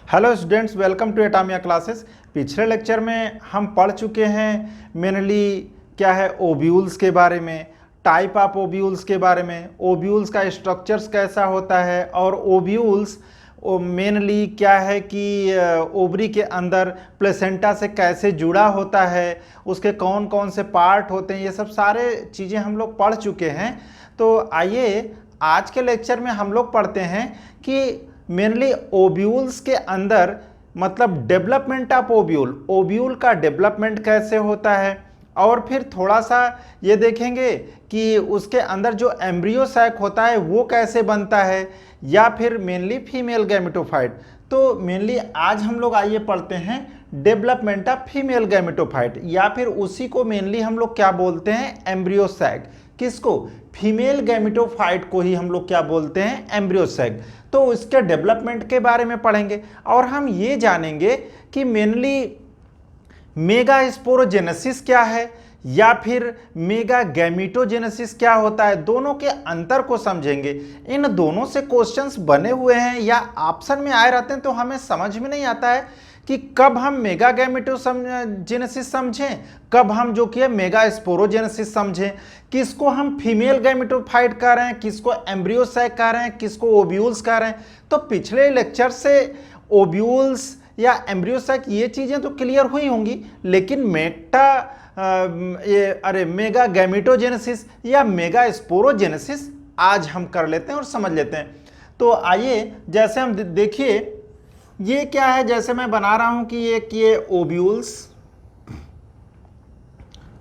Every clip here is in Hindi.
Hello students, welcome to Atamia classes. पिछले लेक्चर में हम पढ़ चुके हैं मेनली क्या है ओव्यूल्स के बारे में, टाइप ऑफ ओव्यूल्स के बारे में, ओव्यूल्स का स्ट्रक्चर्स कैसा होता है और ओव्यूल्स मेनली क्या है कि ओवरी के अंदर प्लेसेंटा से कैसे जुड़ा होता है, उसके कौन कौन से पार्ट होते हैं, ये सब सारे चीज़ें हम लोग पढ़ चुके हैं। तो आइए आज के लेक्चर में हम लोग पढ़ते हैं कि मेनली ओव्यूल्स के अंदर मतलब डेवलपमेंट ऑफ ओव्यूल, ओव्यूल का डेवलपमेंट कैसे होता है, और फिर थोड़ा सा ये देखेंगे कि उसके अंदर जो एम्ब्रियो सैक होता है वो कैसे बनता है, या फिर मेनली फीमेल गैमेटोफाइट। तो मेनली आज हम लोग आइए पढ़ते हैं डेवलपमेंट ऑफ फीमेल गैमेटोफाइट, या फिर उसी को मेनली हम लोग क्या बोलते हैं एम्ब्रियो सैक। किसको? फीमेल गैमेटोफाइट को ही हम लोग क्या बोलते हैं एम्ब्रियो सैक। तो उसके डेवलपमेंट के बारे में पढ़ेंगे और हम ये जानेंगे कि मेनली मेगास्पोरोजेनेसिस क्या है या फिर मेगा गैमेटोजेनेसिस क्या होता है, दोनों के अंतर को समझेंगे। इन दोनों से क्वेश्चंस बने हुए हैं या ऑप्शन में आए रहते हैं, तो हमें समझ में नहीं आता है कि कब हम मेगा गैमेटोजेनेसिस समझें, कब हम जो कि है मेगा स्पोरोजेनेसिस समझें, किसको हम फीमेल गैमेटोफाइट कह रहे हैं, किसको एम्ब्रियो सैक कह रहे हैं, किसको ओव्यूल्स कह रहे हैं। तो पिछले लेक्चर से ओव्यूल्स या एम्ब्रियो सैक ये चीज़ें तो क्लियर हुई होंगी, लेकिन मेगा गैमेटोजेनेसिस या मेगा स्पोरोजेनेसिस आज हम कर लेते हैं और समझ लेते हैं। तो आइए जैसे हम देखिए ये क्या है, जैसे मैं बना रहा हूं कि ये ओव्यूल्स,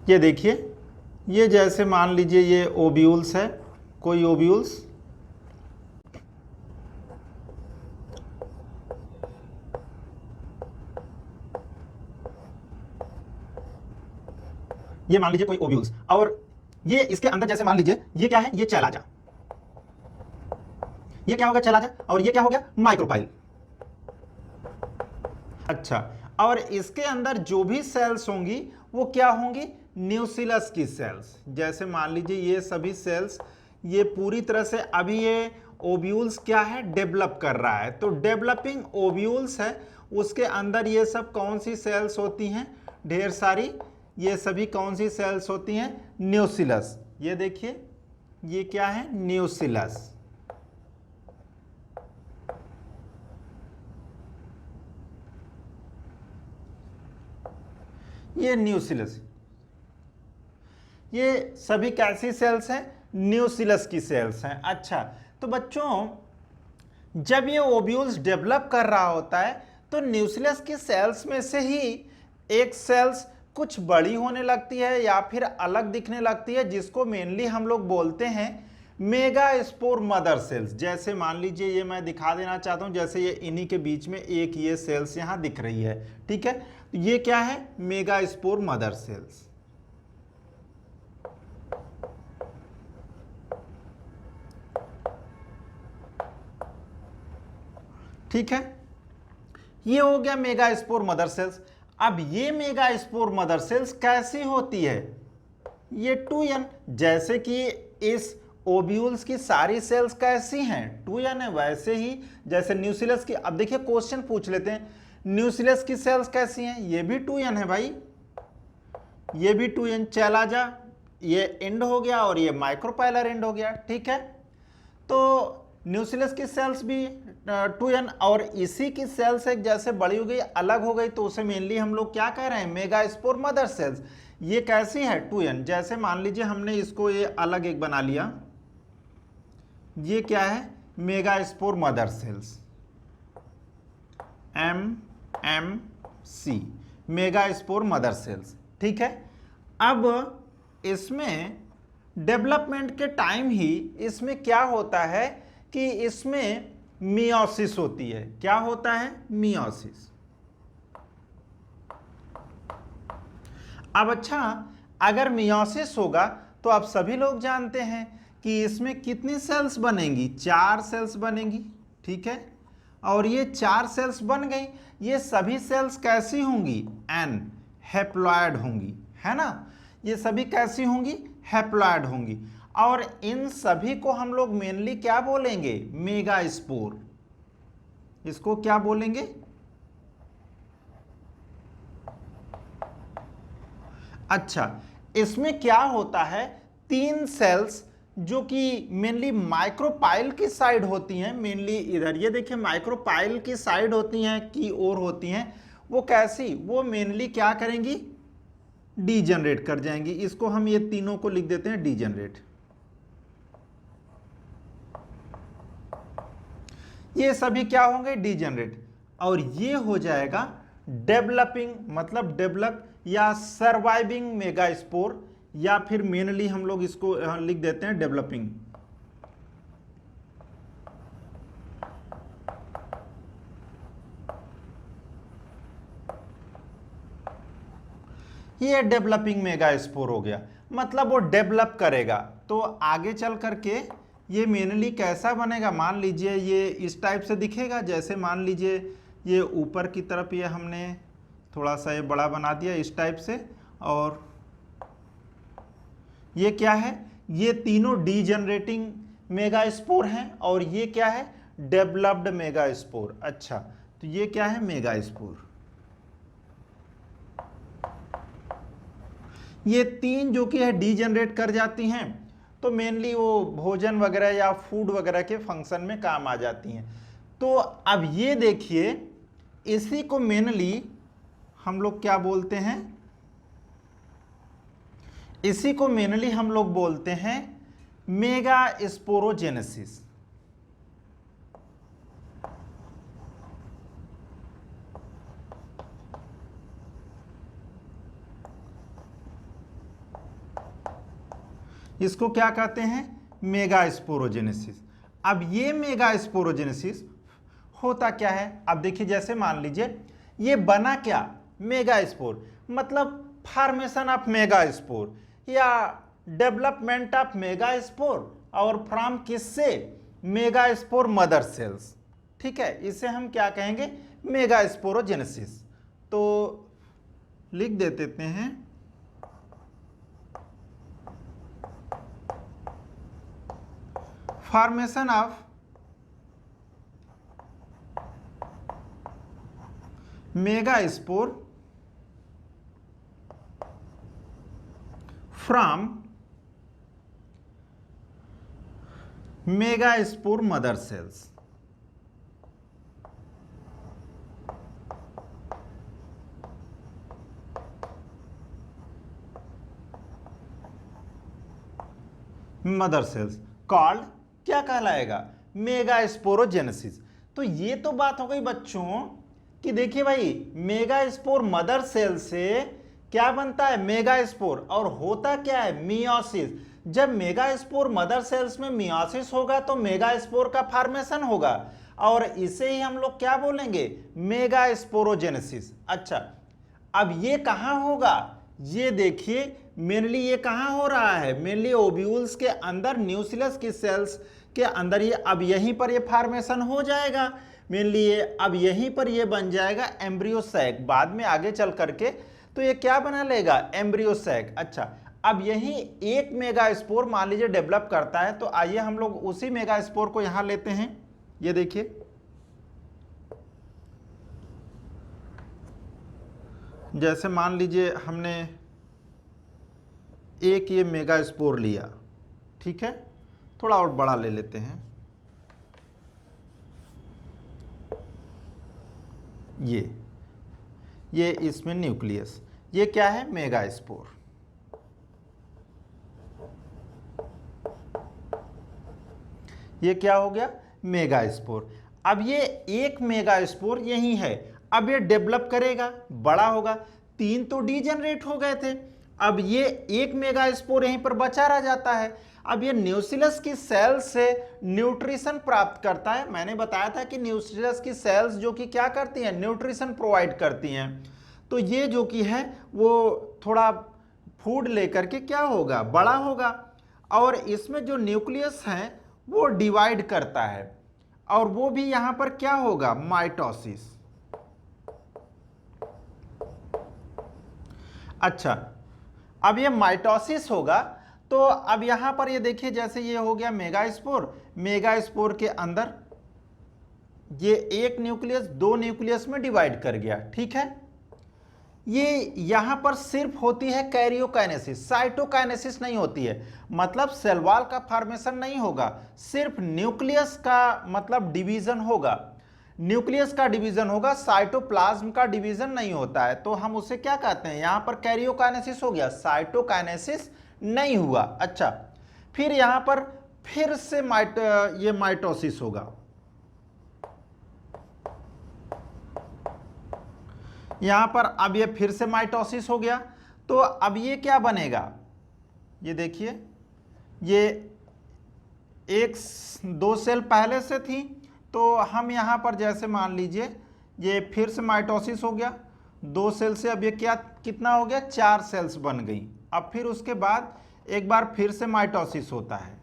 ये देखिए ये जैसे मान लीजिए ये ओव्यूल्स है, कोई ओव्यूल्स, ये मान लीजिए कोई ओव्यूल्स, और ये इसके अंदर जैसे मान लीजिए ये क्या है, ये चैलाजा, ये क्या होगा चैलाजा, और ये क्या हो गया माइक्रोपाइल। अच्छा, और इसके अंदर जो भी सेल्स होंगी वो क्या होंगी न्यूक्लियस की सेल्स। जैसे मान लीजिए ये सभी सेल्स, ये पूरी तरह से अभी ये ओव्यूल्स क्या है डेवलप कर रहा है, तो डेवलपिंग ओव्यूल्स है, उसके अंदर ये सब कौन सी सेल्स होती हैं, ढेर सारी, ये सभी कौन सी सेल्स होती हैं न्यूक्लियस। ये देखिए ये क्या है न्यूक्लियस, ये न्यूक्लियस, ये सभी कैसी सेल्स हैं न्यूक्लियस की सेल्स हैं। अच्छा, तो बच्चों जब ये ओव्यूल्स डेवलप कर रहा होता है तो न्यूक्लियस की सेल्स में से ही एक सेल्स कुछ बड़ी होने लगती है या फिर अलग दिखने लगती है, जिसको मेनली हम लोग बोलते हैं मेगास्पोर मदर सेल्स। जैसे मान लीजिए ये मैं दिखा देना चाहता हूं, जैसे ये इन्हीं के बीच में एक ये सेल्स यहां दिख रही है, ठीक है, तो ये क्या है मेगास्पोर मदर सेल्स। ठीक है, ये हो गया मेगास्पोर मदर सेल्स। अब ये मेगास्पोर मदर सेल्स कैसी होती है, ये 2n, जैसे कि इस ओव्यूल्स की सारी सेल्स कैसी हैं 2n है, वैसे ही जैसे न्यूक्लियस की। अब देखिए क्वेश्चन पूछ लेते हैं, न्यूक्लियस की सेल्स कैसी हैं, ये भी 2n है भाई, ये भी 2n, चैलाजा ये एंड हो गया और ये माइक्रोपाइलर एंड हो गया, ठीक है। तो न्यूक्लियस की सेल्स भी 2n, और इसी की सेल्स एक जैसे बड़ी हो गई अलग हो गई तो उसे मेनली हम लोग क्या कह रहे हैं मेगास्पोर मदर सेल्स। ये कैसी है 2n, जैसे मान लीजिए हमने इसको ये अलग एक बना लिया, ये क्या है megaspore mother cells, MMC, megaspore mother cells, ठीक है। अब इसमें डेवलपमेंट के टाइम ही इसमें क्या होता है कि इसमें मियोसिस होती है। क्या होता है मियोसिस। अब अच्छा, अगर मियोसिस होगा तो आप सभी लोग जानते हैं कि इसमें कितनी सेल्स बनेंगी, 4 सेल्स बनेंगी, ठीक है। और ये 4 सेल्स बन गई, ये सभी सेल्स कैसी होंगी एन हैप्लॉयड होंगी, है ना, ये सभी कैसी होंगी हैप्लॉयड होंगी। और इन सभी को हम लोग मेनली क्या बोलेंगे मेगास्पोर, इसको क्या बोलेंगे अच्छा, इसमें क्या होता है, 3 सेल्स जो कि मेनली माइक्रोपाइल की साइड होती हैं, मेनली इधर ये देखिए माइक्रोपाइल की साइड होती हैं, की ओर होती हैं, वो कैसी, वो मेनली क्या करेंगी, डीजनरेट कर जाएंगी। इसको हम ये तीनों को लिख देते हैं डीजनरेट। ये सभी क्या होंगे, डीजनरेट। और ये हो जाएगा डेवलपिंग, मतलब डेवलप या सर्वाइविंग मेगास्पोर, या फिर मेनली हम लोग इसको लिख देते हैं डेवलपिंग। ये डेवलपिंग मेगास्पोर हो गया, मतलब वो डेवलप करेगा। तो आगे चल करके ये मेनली कैसा बनेगा, मान लीजिए ये इस टाइप से दिखेगा, जैसे मान लीजिए ये ऊपर की तरफ ये हमने थोड़ा सा ये बड़ा बना दिया इस टाइप से, और ये क्या है, ये तीनों डीजनरेटिंग मेगास्पोर हैं, और ये क्या है, डेवलप्ड मेगास्पोर। अच्छा, तो ये क्या है, मेगास्पोर। ये तीन जो कि है डीजनरेट कर जाती हैं, तो मेनली वो भोजन वगैरह या फूड वगैरह के फंक्शन में काम आ जाती हैं। तो अब ये देखिए, इसी को मेनली हम लोग क्या बोलते हैं, इसी को मेनली हम लोग बोलते हैं मेगा स्पोरोजेनेसिस। इसको क्या कहते हैं, मेगा स्पोरोजेनेसिस। अब ये मेगा स्पोरोजेनेसिस होता क्या है, अब देखिए जैसे मान लीजिए ये बना क्या, मेगा स्पोर, मतलब फॉर्मेशन ऑफ मेगा स्पोर या डेवलपमेंट ऑफ मेगा स्पोर, और फ्रॉम किससे, मेगा स्पोर मदर सेल्स। ठीक है, इसे हम क्या कहेंगे, मेगा स्पोरोजेनेसिस। तो लिख देते हैं formation of megaspore from megaspore mother cells. Mother cells called क्या कहलाएगा, मेगा स्पोरोजेनेसिस। तो ये तो बात हो गई बच्चों कि देखिए भाई, मेगा स्पोर मदर सेल से क्या बनता है, मेगा स्पोर, और होता क्या है, मियोसिस। जब मेगा स्पोर मदर सेल्स में मियोसिस होगा तो मेगा स्पोर का फॉर्मेशन होगा, और इसे ही हम लोग क्या बोलेंगे, मेगा स्पोरोजेनेसिस। अच्छा, अब ये कहां होगा, ये देखिए मेनली ये कहां हो रहा है, मेनली ओव्यूल्स के अंदर, न्यूक्लियस की सेल्स के अंदर। ये अब यहीं पर ये फॉर्मेशन हो जाएगा मेनली, ये अब यहीं पर ये बन जाएगा एम्ब्रियो सैक। बाद में आगे चल करके तो ये क्या बना लेगा, एम्ब्रियो सैक। अच्छा, अब यहीं एक मेगा स्पोर मान लीजिए डेवलप करता है, तो आइए हम लोग उसी मेगा स्पोर को यहां लेते हैं। ये देखिए, जैसे मान लीजिए हमने एक ये मेगा स्पोर लिया, ठीक है, थोड़ा और बड़ा ले लेते हैं, ये इसमें न्यूक्लियस, ये क्या है, मेगा स्पोर। ये क्या हो गया, मेगा स्पोर। अब ये एक मेगा स्पोर यही है, अब ये डेवलप करेगा, बड़ा होगा। 3 तो डीजनरेट हो गए थे, अब ये एक मेगा स्पोर यहीं पर बचा रह जाता है। अब ये न्यूक्लियस की सेल्स से न्यूट्रिशन प्राप्त करता है। मैंने बताया था कि न्यूक्लियस की सेल्स जो कि क्या करती हैं, न्यूट्रिशन प्रोवाइड करती हैं। तो ये जो कि है वो थोड़ा फूड लेकर के क्या होगा, बड़ा होगा, और इसमें जो न्यूक्लियस है वो डिवाइड करता है, और वो भी यहां पर क्या होगा, माइटोसिस। अच्छा, अब ये माइटोसिस होगा, तो अब यहां पर ये देखिए, जैसे ये हो गया मेगा स्पोर के अंदर ये एक न्यूक्लियस 2 न्यूक्लियस में डिवाइड कर गया, ठीक है। ये यहाँ पर सिर्फ होती है कैरियोकाइनेसिस, साइटोकाइनेसिस नहीं होती है। मतलब सेल वॉल का फॉर्मेशन नहीं होगा, सिर्फ न्यूक्लियस का मतलब डिवीजन होगा, न्यूक्लियस का डिवीजन होगा, साइटोप्लाज्म का डिवीजन नहीं होता है। तो हम उसे क्या कहते हैं, यहाँ पर कैरियोकाइनेसिस हो गया, साइटोकाइनेसिस नहीं हुआ। अच्छा, फिर यहाँ पर फिर से ये माइटोसिस होगा। यहां पर अब ये फिर से माइटोसिस हो गया। तो अब ये क्या बनेगा, ये देखिए, ये एक दो सेल पहले से थी, तो हम यहां पर जैसे मान लीजिए ये फिर से माइटोसिस हो गया, दो सेल से अब ये क्या कितना हो गया, 4 सेल्स बन गई। अब फिर उसके बाद एक बार फिर से माइटोसिस होता है,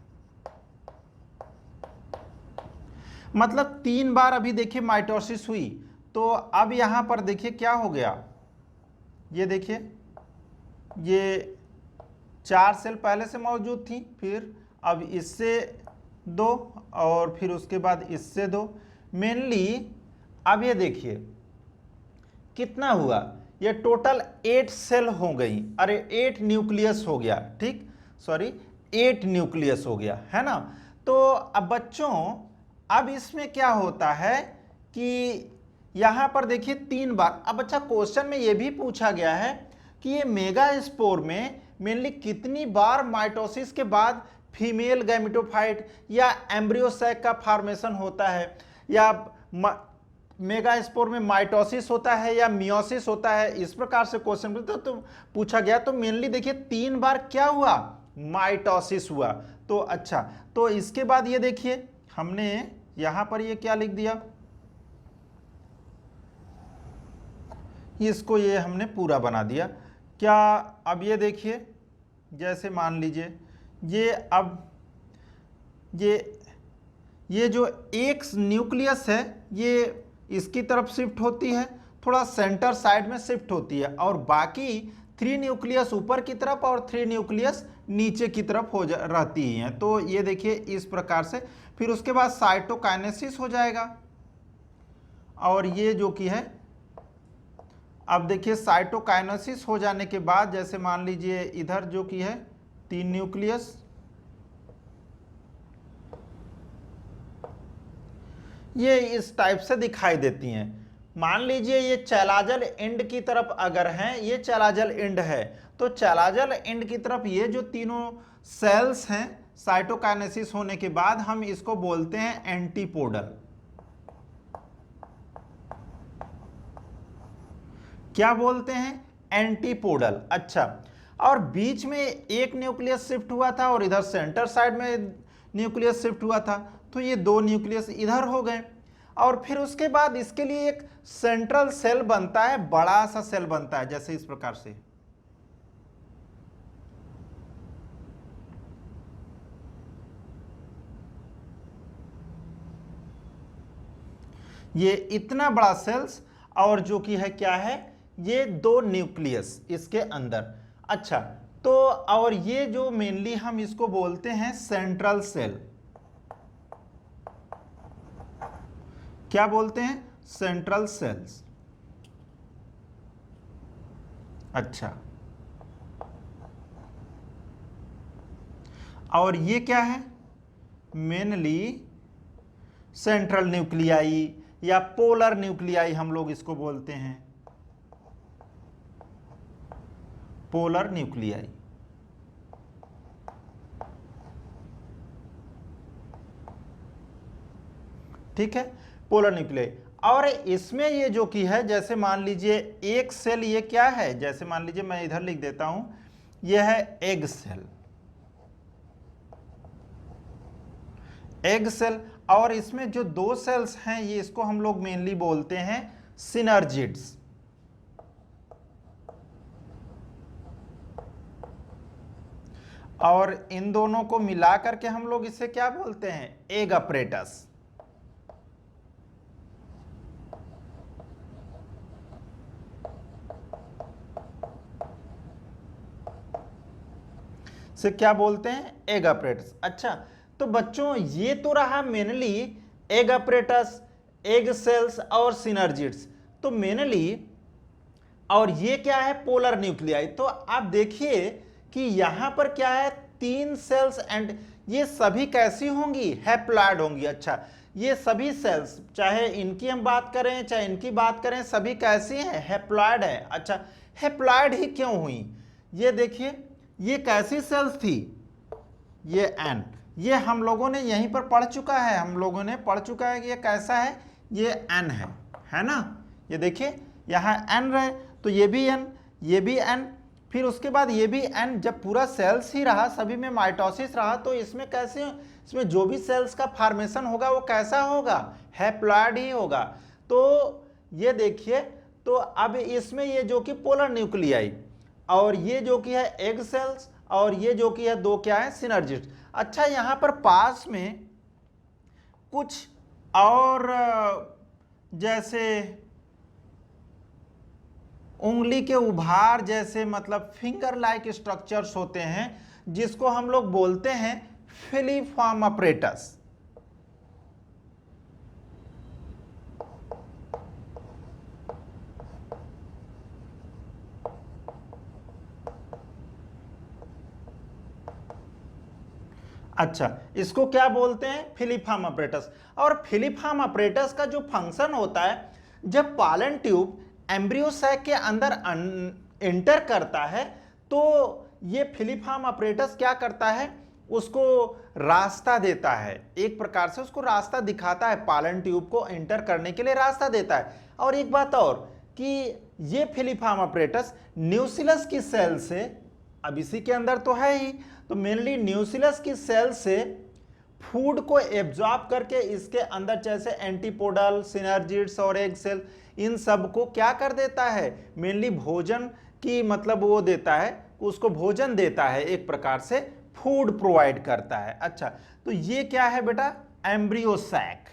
मतलब 3 बार अभी देखिए माइटोसिस हुई। तो अब यहां पर देखिए क्या हो गया, ये देखिए, ये 4 सेल पहले से मौजूद थी, फिर अब इससे 2 और फिर उसके बाद इससे 2, मेनली अब ये देखिए कितना हुआ, ये टोटल 8 सेल हो गई, अरे 8 न्यूक्लियस हो गया, ठीक, सॉरी 8 न्यूक्लियस हो गया, है ना। तो अब बच्चों अब इसमें क्या होता है कि यहां पर देखिए 3 बार, अब अच्छा क्वेश्चन में यह भी पूछा गया है कि ये मेगास्पोर में मेनली कितनी बार माइटोसिस के बाद फीमेल गैमेटोफाइट या एम्ब्रियोसैक का फॉर्मेशन होता है, या मेगास्पोर में माइटोसिस होता है या मियोसिस होता है, इस प्रकार से क्वेश्चन तो पूछा गया। तो मेनली देखिए 3 बार क्या हुआ, माइटोसिस हुआ। तो अच्छा, तो इसके बाद ये देखिए हमने यहां पर ये क्या लिख दिया, इसको ये हमने पूरा बना दिया क्या। अब ये देखिए, जैसे मान लीजिए ये अब ये जो एक न्यूक्लियस है ये इसकी तरफ शिफ्ट होती है, थोड़ा सेंटर साइड में शिफ्ट होती है, और बाकी 3 न्यूक्लियस ऊपर की तरफ और 3 न्यूक्लियस नीचे की तरफ रहती ही हैं। तो ये देखिए इस प्रकार से, फिर उसके बाद साइटोकाइनेसिस हो जाएगा। और ये जो कि है, अब देखिए साइटोकाइनेसिस हो जाने के बाद जैसे मान लीजिए इधर जो कि है 3 न्यूक्लियस, ये इस टाइप से दिखाई देती हैं। मान लीजिए ये चैलाजल एंड की तरफ अगर हैं, ये चैलाजल एंड है, तो चैलाजल एंड की तरफ ये जो तीनों सेल्स हैं साइटोकाइनेसिस होने के बाद हम इसको बोलते हैं एंटीपोडल। क्या बोलते हैं, एंटीपोडल। अच्छा, और बीच में एक न्यूक्लियस शिफ्ट हुआ था और इधर सेंटर साइड में न्यूक्लियस शिफ्ट हुआ था, तो ये 2 न्यूक्लियस इधर हो गए। और फिर उसके बाद इसके लिए एक सेंट्रल सेल बनता है, बड़ा सा सेल बनता है, जैसे इस प्रकार से। ये इतना बड़ा सेल्स, और जो कि है क्या है, ये 2 न्यूक्लियस इसके अंदर। अच्छा, तो और ये जो मेनली हम इसको बोलते हैं सेंट्रल सेल, क्या बोलते हैं, सेंट्रल सेल्स। अच्छा, और ये क्या है, मेनली सेंट्रल न्यूक्लियाई या पोलर न्यूक्लियाई हम लोग इसको बोलते हैं, पोलर न्यूक्लियाई। ठीक है, पोलर न्यूक्लियाई। और इसमें ये जो कि है, जैसे मान लीजिए एक सेल, ये क्या है, जैसे मान लीजिए मैं इधर लिख देता हूं, ये है एग सेल, एग सेल। और इसमें जो 2 सेल्स हैं, ये इसको हम लोग मेनली बोलते हैं सिनर्जिड्स। और इन दोनों को मिला करके हम लोग इसे क्या बोलते हैं, एग अपरेटस। से क्या बोलते हैं, एग अपरेटस। अच्छा, तो बच्चों ये तो रहा mainly egg apparatus, egg cells और सिनर्जिड्स। तो मेनली और ये क्या है, पोलर न्यूक्लियाई। तो आप देखिए कि यहां पर क्या है, 3 सेल्स एंड ये सभी कैसी होंगी, हैप्लॉइड होंगी। अच्छा, ये सभी सेल्स, चाहे इनकी हम बात करें चाहे इनकी बात करें, सभी कैसी हैं, हैप्लॉइड है। अच्छा, हैप्लॉइड ही क्यों हुई, ये देखिए, ये कैसी सेल्स थी, ये एन, ये हम लोगों ने यहीं पर पढ़ चुका है, हम लोगों ने पढ़ चुका है कि ये कैसा है, ये एन है ना। ये देखिए यहाँ एन रहे तो ये भी एन, ये भी एन, फिर उसके बाद ये भी एन। जब पूरा सेल्स ही रहा, सभी में माइटोसिस रहा, तो इसमें कैसे, इसमें जो भी सेल्स का फॉर्मेशन होगा वो कैसा होगा, हैप्लॉइड ही होगा। तो ये देखिए, तो अब इसमें ये जो कि पोलर न्यूक्लियाई, और ये जो कि है एग सेल्स, और ये जो कि है दो क्या है, सिनर्जिस्ट। अच्छा, यहां पर पास में कुछ और जैसे उंगली के उभार जैसे, मतलब फिंगर लाइक स्ट्रक्चर्स होते हैं, जिसको हम लोग बोलते हैं फिलीफॉर्म अपरेटस। अच्छा, इसको क्या बोलते हैं, फिलीफॉर्म अपरेटस। और फिलीफॉर्म अपरेटस का जो फंक्शन होता है, जब पॉलन ट्यूब एम्ब्रियो सैक के अंदर एंटर करता है, तो ये फिलीफॉर्म अपरेटस क्या करता है, उसको रास्ता देता है, एक प्रकार से उसको रास्ता दिखाता है, पॉलन ट्यूब को एंटर करने के लिए रास्ता देता है। और एक बात और कि ये फिलीफॉर्म अपरेटस न्यूसिलस की सेल से, अब इसी के अंदर तो है ही, तो मेनली न्यूसिलस की सेल से फूड को एब्जॉर्ब करके इसके अंदर जैसे एंटीपोडल, सिनर्जिड्स और एग सेल, इन सब को क्या कर देता है, मेनली भोजन की, मतलब वो देता है, उसको भोजन देता है, एक प्रकार से फूड प्रोवाइड करता है। अच्छा, तो ये क्या है बेटा, एम्ब्रियो सैक।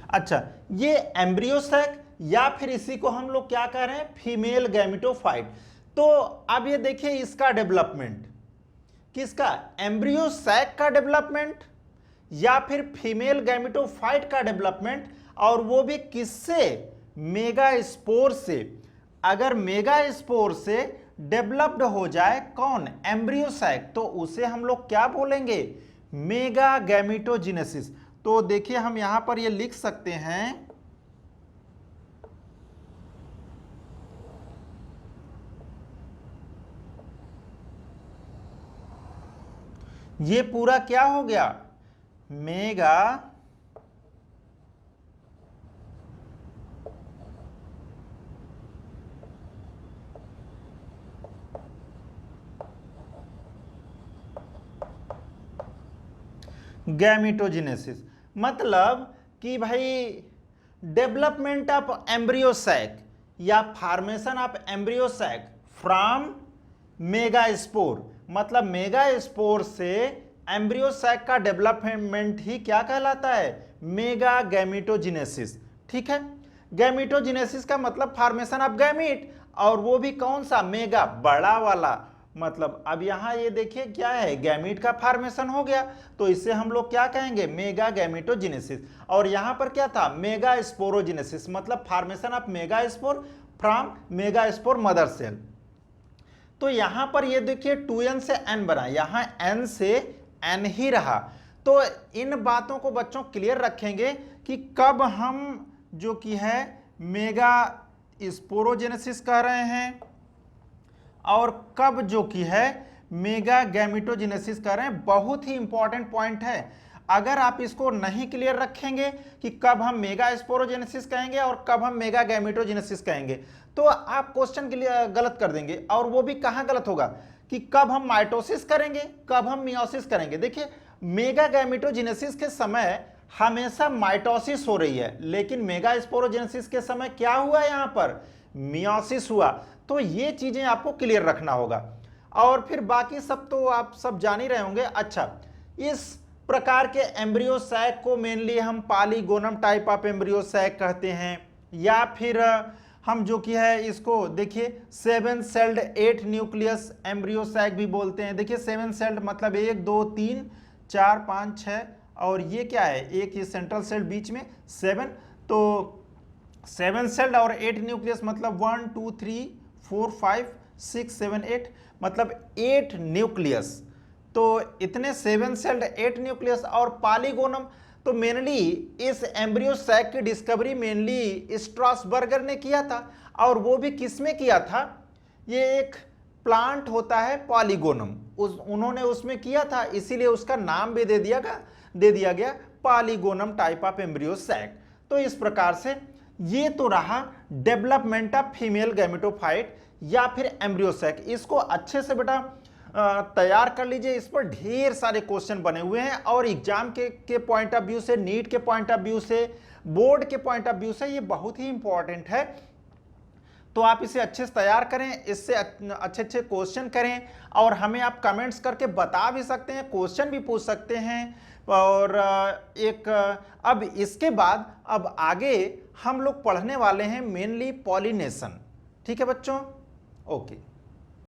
अच्छा, ये एम्ब्रियो सैक, या फिर इसी को हम लोग क्या कह रहे हैं, फीमेल गैमेटोफाइट। तो अब ये देखिए इसका डेवलपमेंट, किसका, एम्ब्रियो सैक का डेवलपमेंट, या फिर फीमेल गैमेटोफाइट का डेवलपमेंट, और वो भी किससे, मेगास्पोर से। अगर मेगास्पोर से डेवलप्ड हो जाए कौन, एम्ब्रियो सैक, तो उसे हम लोग क्या बोलेंगे, मेगा गैमेटोजेनेसिस। तो देखिए हम यहां पर ये लिख सकते हैं, ये पूरा क्या हो गया, मेगा गैमेटोजेनेसिस। मतलब कि भाई डेवलपमेंट ऑफ एम्ब्रियो सैक या formation of embryo sac from megaspore, मतलब मेगास्पोर से एम्ब्रियो सैक का डेवलपमेंट ही क्या कहलाता है, मेगा गैमेटोजेनेसिस। ठीक है, गैमेटोजेनेसिस का मतलब फॉर्मेशन ऑफ गैमीट, और वो भी कौन सा, मेगा, बड़ा वाला। मतलब अब यहां ये देखिए क्या है, गैमीट का फॉर्मेशन हो गया, तो इससे हम लोग क्या कहेंगे, मेगा गैमेटोजेनेसिस। और यहां पर क्या था, मेगा स्पोरोजेनेसिस, मतलब formation of megaspore from megaspore mother cell. तो यहां पर ये देखिए 2n से n बना, यहां n से n ही रहा। तो इन बातों को बच्चों क्लियर रखेंगे कि कब हम जो कि है मेगा स्पोरोजेनेसिस कह रहे हैं, और कब जो कि है मेगा गैमेटोजेनेसिस कर रहे हैं। बहुत ही इंपॉर्टेंट पॉइंट है, अगर आप इसको नहीं क्लियर रखेंगे कि कब हम मेगा स्पोरोजेनेसिस कहेंगे और कब हम मेगा गैमेटोजेनेसिस कहेंगे, तो आप क्वेश्चन के लिए गलत कर देंगे। और वो भी कहां गलत होगा, कि कब हम माइटोसिस करेंगे, कब हम मियोसिस करेंगे। देखिए मेगा गैमेटोजेनेसिस के समय हमेशा माइटोसिस हो रही है, लेकिन मेगा स्पोरोजेनेसिस के समय क्या हुआ, यहां पर मियोसिस हुआ। तो ये चीजें आपको क्लियर रखना होगा, और फिर बाकी सब तो आप सब जान ही रहे होंगे। अच्छा, इस प्रकार के एम्ब्रियो सैक को मेनली हम polygonum type of embryo sac कहते हैं, या फिर हम जो कि है इसको देखिए 7 सेल्ड 8 न्यूक्लियस एम्ब्रियो सैक भी बोलते हैं। देखिए 7 सेल्ड मतलब 1 2 3 4 5 6 और ये क्या है, एक ये सेंट्रल सेल बीच में 7, तो 7 सेल्ड और 8 न्यूक्लियस, मतलब 1 2 3 4 5 6 7 8, मतलब 8 न्यूक्लियस। तो इतने 7 सेल्ड 8 न्यूक्लियस और पॉलीगोनम। तो मेनली इस एम्ब्रियो सैक की डिस्कवरी मेनली स्ट्रासबर्गर ने किया था, और वो भी किस में किया था, ये एक प्लांट होता है पॉलीगोनम, उन्होंने उसमें किया था, इसीलिए उसका नाम भी दे दिया गया polygonum type of embryo sac. तो इस प्रकार से ये तो रहा डेवलपमेंट ऑफ फीमेल गैमेटोफाइट या फिर एम्ब्रियो सैक। इसको अच्छे से बेटा तैयार कर लीजिए, इस पर ढेर सारे क्वेश्चन बने हुए हैं, और एग्जाम के पॉइंट ऑफ व्यू से, नीट के पॉइंट ऑफ व्यू से, बोर्ड के पॉइंट ऑफ व्यू से ये बहुत ही इंपॉर्टेंट है। तो आप इसे अच्छे से तैयार करें, इससे अच्छे अच्छे क्वेश्चन करें, और हमें आप कमेंट्स करके बता भी सकते हैं, क्वेश्चन भी पूछ सकते हैं। और अब इसके बाद अब आगे हम लोग पढ़ने वाले हैं मेनली पॉलिनेशन। ठीक है बच्चों, ओके।